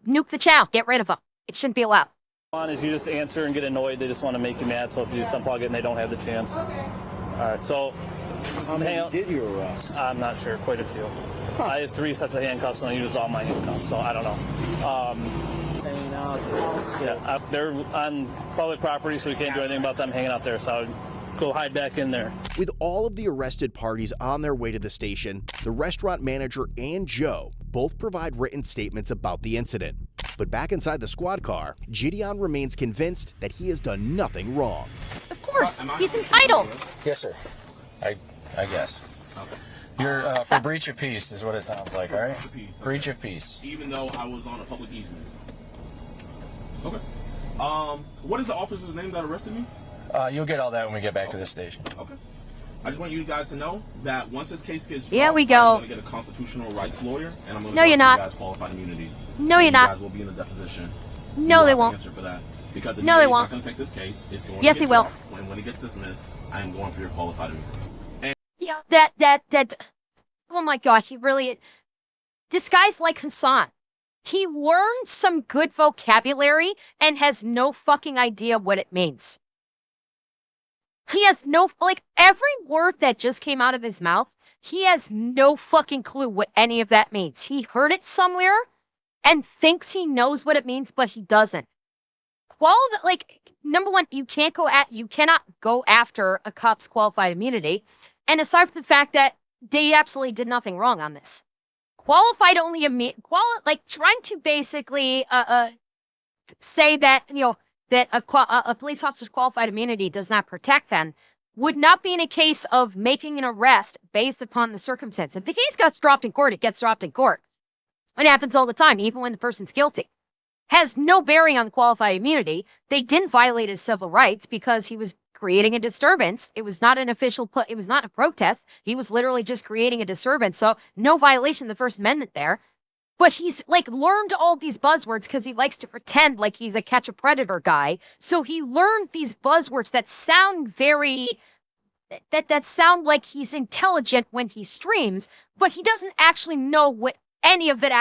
nuke the channel, get rid of them. It shouldn't be allowed. Is you just answer and get annoyed. They just want to make you mad. So if you just unplug it and they don't have the chance. All right. So how many did you arrest? I'm not sure. Quite a few. I have 3 sets of handcuffs and I use all my handcuffs. So I don't know. Yeah, they're on public property, so we can't do anything about them hanging out there. So I would go hide back in there. With all of the arrested parties on their way to the station, the restaurant manager and Joe both provide written statements about the incident. But back inside the squad car, Gideon remains convinced that he has done nothing wrong. Of course, he's entitled. Yes, sir. I guess. You're for breach of peace is what it sounds like, all right? Breach of peace. Even though I was on a public easement. Okay. What is the officer's name that arrested me? You'll get all that when we get back to the station. Okay. I just want you guys to know that once this case gets Here dropped, we go. I'm going to get a constitutional rights lawyer, and I'm going to No, you're not. you guys qualified immunity. No, And you're not. You guys will be in a deposition. No, they won't. Answer for that because the No, DA they is won't. not going to take this case. It's going Yes, to he get will. dropped. When it gets dismissed, I am going for your qualified immunity. Yeah, that. Oh my God, he really. This guy's like Hassan. He learned some good vocabulary and has no fucking idea what it means. He has no, like, every word that just came out of his mouth, he has no fucking clue what any of that means. He heard it somewhere and thinks he knows what it means, but he doesn't. Number one, you cannot go after a cop's qualified immunity. And aside from the fact that they absolutely did nothing wrong on this. Qualified only, trying to basically say that, that a police officer's qualified immunity does not protect them would not be in a case of making an arrest based upon the circumstance. If the case gets dropped in court, it gets dropped in court. It happens all the time, even when the person's guilty. Has no bearing on qualified immunity. They didn't violate his civil rights because he was creating a disturbance. It was not it was not a protest. He was literally just creating a disturbance. So no violation of the First Amendment there. But he's learned all these buzzwords because he likes to pretend like he's a catch a predator guy. So he learned these buzzwords that sound that sound like he's intelligent when he streams, but he doesn't actually know what any of it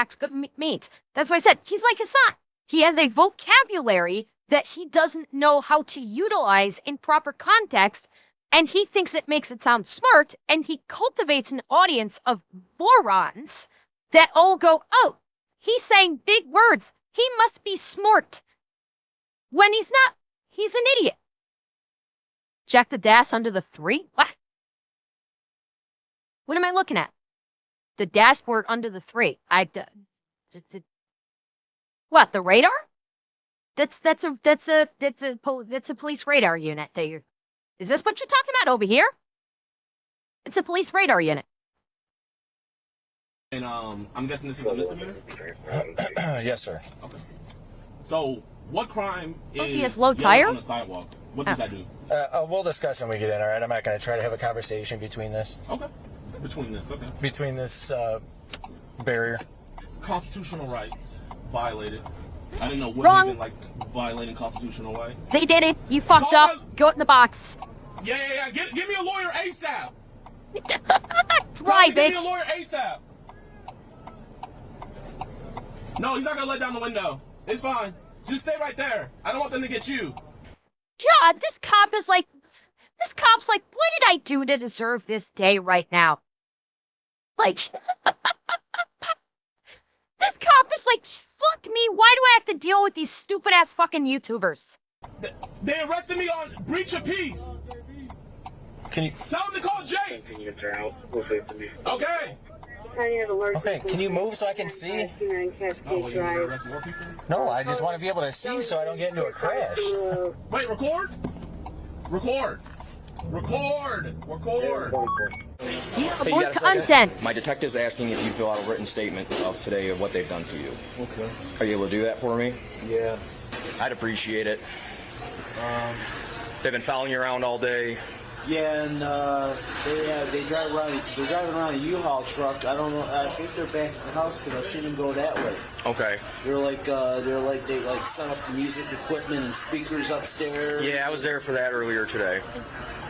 means. That's why I said he's like Hassan. He has a vocabulary that he doesn't know how to utilize in proper context, and he thinks it makes it sound smart, and he cultivates an audience of morons that all go, oh, he's saying big words. He must be smart. When he's not. He's an idiot. Jack the dash under the 3? What? What am I looking at? The dashboard under the 3. What, the radar? That's a police radar unit that you. Is this what you're talking about over here? It's a police radar unit. And I'm guessing this is a misdemeanor? Yes, sir. Okay. So, what crime is he has low yelling tire? on the sidewalk? What does that do? We'll discuss when we get in, all right? I'm not going to try to have a conversation between this. Okay. Between this barrier. Constitutional rights violated. I didn't know what Wrong. even violating constitutional right. They did it. You fucked up. Go in the box. Yeah. Give me a lawyer ASAP. Try, Give me a bitch. lawyer ASAP. No, he's not gonna let down the window. It's fine. Just stay right there. I don't want them to get you. God, this cop's like, what did I do to deserve this day right now? This cop is like, fuck me, why do I have to deal with these stupid ass fucking YouTubers? They arrested me on breach of peace. Can you tell them to call Jake? Okay. Okay, can you move so I can see? Oh, well, you want to arrest more people? No, I just want to be able to see so I don't get into a crash. Wait, record? Record. More content. My detective's asking if you fill out a written statement of today of what they've done to you. Okay. Are you able to do that for me? Yeah. I'd appreciate it. They've been following you around all day. Yeah, and they drive around. They're driving around a U-Haul truck. I don't know. I think they're back at the house because I've seen them go that way. Okay. They set up the music equipment and speakers upstairs. Yeah, I was there for that earlier today.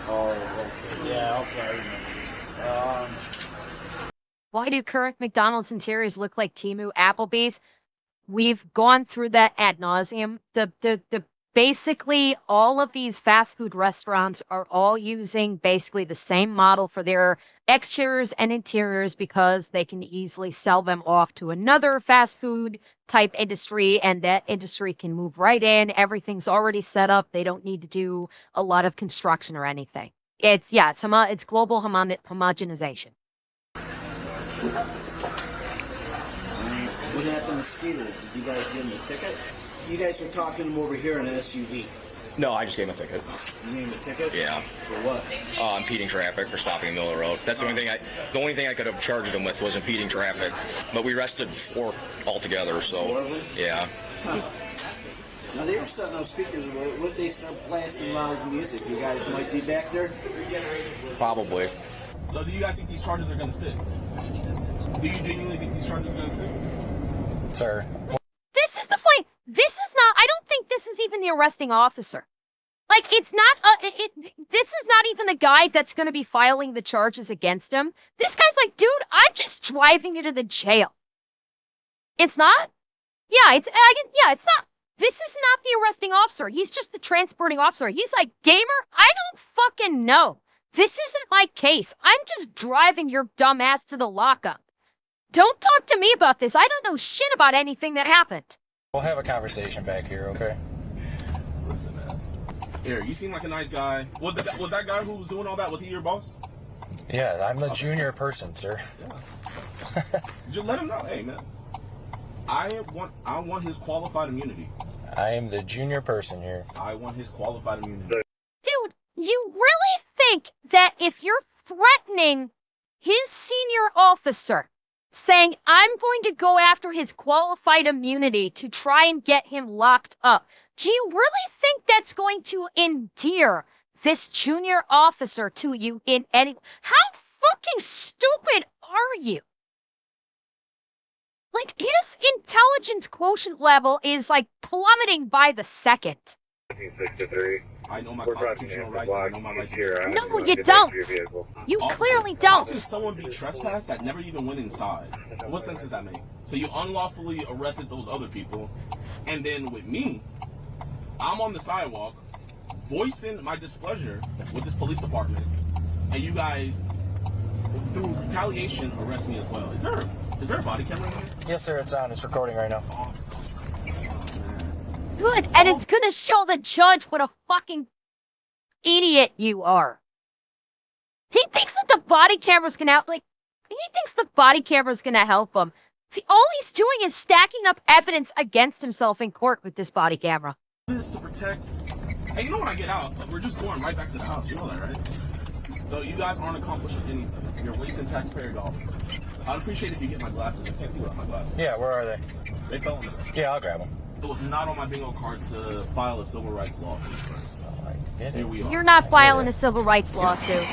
Oh, okay. Yeah, okay. I remember. Why do current McDonald's interiors look like Temu Applebee's? We've gone through that ad nauseum. Basically, all of these fast food restaurants are all using basically the same model for their exteriors and interiors because they can easily sell them off to another fast food type industry, and that industry can move right in. Everything's already set up. They don't need to do a lot of construction or anything. It's global homogenization. What happened to Skeeter? Did you guys give him a ticket? You guys were talking to him over here in an SUV. No, I just gave him a ticket. You gave him a ticket? Yeah. For what? Impeding traffic for stopping in the middle of the road. That's the only thing I could have charged him with was impeding traffic. But we arrested 4 altogether, so. 4 of them? Yeah. Huh. Now they were setting up speakers. What if they start blasting loud music? You guys might be back there? Probably. So do you guys think these charges are going to stick? Do you genuinely think these charges are going to stick? Sir. This is the point. This is not, I don't think this is even the arresting officer. Like, it's not, this is not even the guy that's going to be filing the charges against him. This guy's like, dude, I'm just driving you to the jail. It's not? Yeah, it's not. This is not the arresting officer. He's just the transporting officer. He's like, gamer, I don't fucking know. This isn't my case. I'm just driving your dumb ass to the lockup. Don't talk to me about this. I don't know shit about anything that happened. We'll have a conversation back here, okay? Listen, man. Here, you seem like a nice guy. Was that guy who was doing all that, was he your boss? Yeah, I'm the junior person, sir. Yeah. Just let him know, hey, man. I want his qualified immunity. I am the junior person here. I want his qualified immunity. Dude, you really think that if you're threatening his senior officer, saying, I'm going to go after his qualified immunity to try and get him locked up, do you really think that's going to endear this junior officer to you in any... How fucking stupid are you? Like, his intelligence quotient level is, like, plummeting by the second. 63. I know my constitutional rights. I know my rights here. No, you don't. You clearly don't. How can someone be trespassed that never even went inside? What sense does that make? So you unlawfully arrested those other people, and then with me, I'm on the sidewalk, voicing my displeasure with this police department, and you guys, through retaliation, arrest me as well. Is there a body camera in here? Yes, sir, it's on. It's recording right now. Good, and it's gonna show the judge what a fucking idiot you are. He thinks that the body camera's gonna help him. All he's doing is stacking up evidence against himself in court with this body camera. This to protect. Hey, you know when I get out, we're just going right back to the house. You know that, right? So you guys aren't accomplishing anything. You're wasting taxpayer dollars. I'd appreciate if you get my glasses. I can't see without my glasses. Yeah, where are they? They fell in the bag. Yeah, I'll grab them. It was not on my bingo card to file a civil rights lawsuit. Here we are. You're not filing a civil rights lawsuit.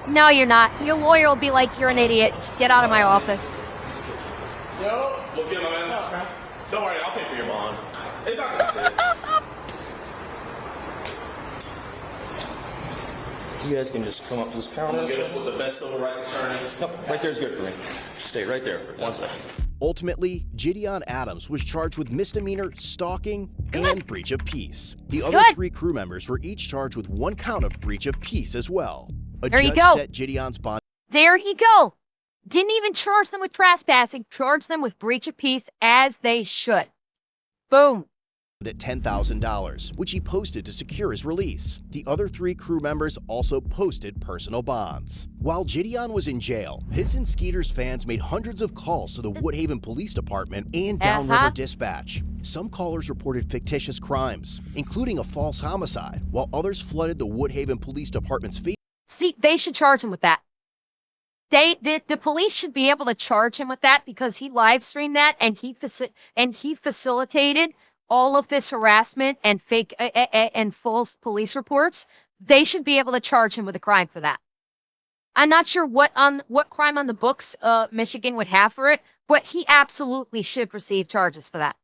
No, you're not. Your lawyer will be like, you're an idiot. Just get out of my office. Yo, what's good, my man? Don't worry, I'll pay for your bond. It's not gonna sit. You guys can just come up to this counter. Get us with the best civil rights attorney. Yep, right there's good for me. Just stay right there for 1 second. Ultimately, Gideon Adams was charged with misdemeanor, stalking, and breach of peace. The other 3 crew members were each charged with 1 count of breach of peace as well. A There you judge go. set Gideon's bond. There you go. Didn't even charge them with trespassing. Charged them with breach of peace as they should. Boom. At $10,000, which he posted to secure his release. The other 3 crew members also posted personal bonds. While Gideon was in jail, his and Skeeter's fans made hundreds of calls to the Woodhaven Police Department and Downriver Dispatch. Some callers reported fictitious crimes, including a false homicide, while others flooded the Woodhaven Police Department's feed. See, they should charge him with that. The police should be able to charge him with that because he live streamed that and he facilitated all of this harassment and fake and false police reports. They should be able to charge him with a crime for that. I'm not sure what crime on the books Michigan would have for it, but he absolutely should receive charges for that.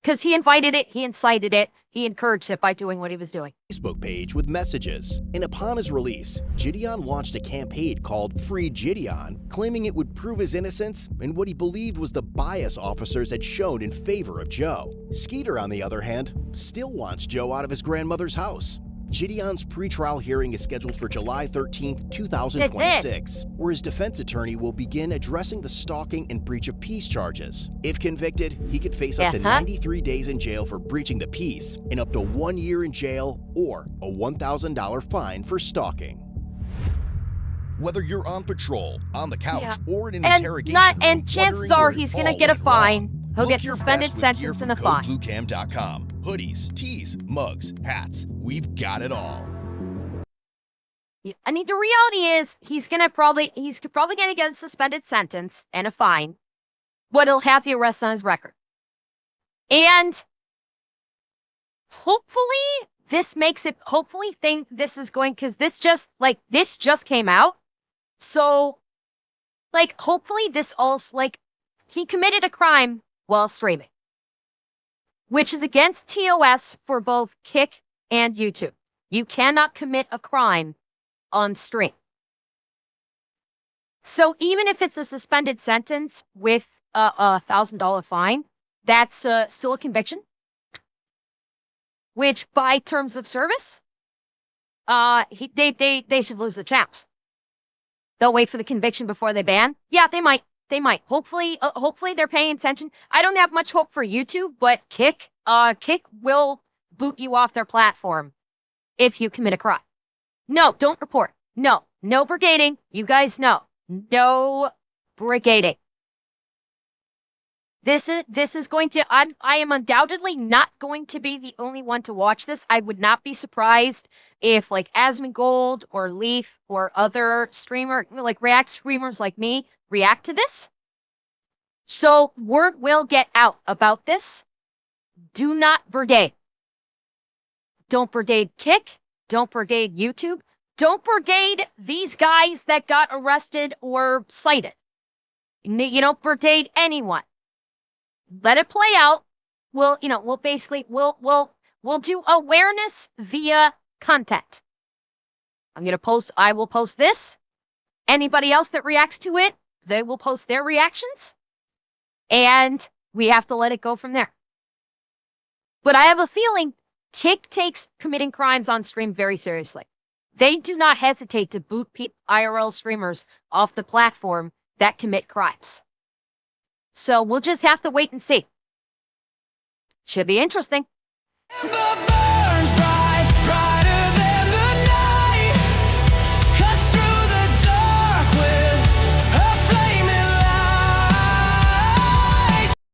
Because he invited it, he incited it, he encouraged it by doing what he was doing. Facebook page with messages, and upon his release, Gideon launched a campaign called Free Gideon, claiming it would prove his innocence and what he believed was the bias officers had shown in favor of Joe. Skeeter, on the other hand, still wants Joe out of his grandmother's house. Gideon's pretrial hearing is scheduled for July 13th, 2026, where his defense attorney will begin addressing the stalking and breach of peace charges. If convicted, he could face up to 93 days in jail for breaching the peace and up to 1 year in jail or a $1,000 fine for stalking. Whether you're on patrol, on the couch, Yeah. or in an And interrogation not, room, and chances wondering are where it he's gonna all get a went fine. wrong. He'll Look get your suspended best with gear sentence from and a fine. CodeBlueCam.com. Hoodies, tees, mugs, hats. We've got it all. I mean, the reality is he's probably gonna get a suspended sentence and a fine, but he'll have the arrest on his record. And hopefully this makes it, hopefully think this is going, because this just came out. So, like, hopefully this also, like, he committed a crime while streaming, which is against TOS for both Kick and YouTube. You cannot commit a crime on stream. So even if it's a suspended sentence with a $1,000 fine, that's still a conviction, which by terms of service, they should lose the chance. They'll wait for the conviction before they ban. Yeah, they might. Hopefully they're paying attention. I don't have much hope for YouTube, but Kick will boot you off their platform if you commit a crime. No, don't report. No brigading. You guys know. No brigading. This is going to, I am undoubtedly not going to be the only one to watch this. I would not be surprised if like Asmongold or Leaf or other React streamers like me react to this. So word will get out about this. Do not brigade. Don't brigade Kick. Don't brigade YouTube. Don't brigade these guys that got arrested or cited. You don't brigade anyone. Let it play out. We'll do awareness via content. I will post this. Anybody else that reacts to it, they will post their reactions. And we have to let it go from there. But I have a feeling Kick takes committing crimes on stream very seriously. They do not hesitate to boot IRL streamers off the platform that commit crimes. So we'll just have to wait and see. Should be interesting.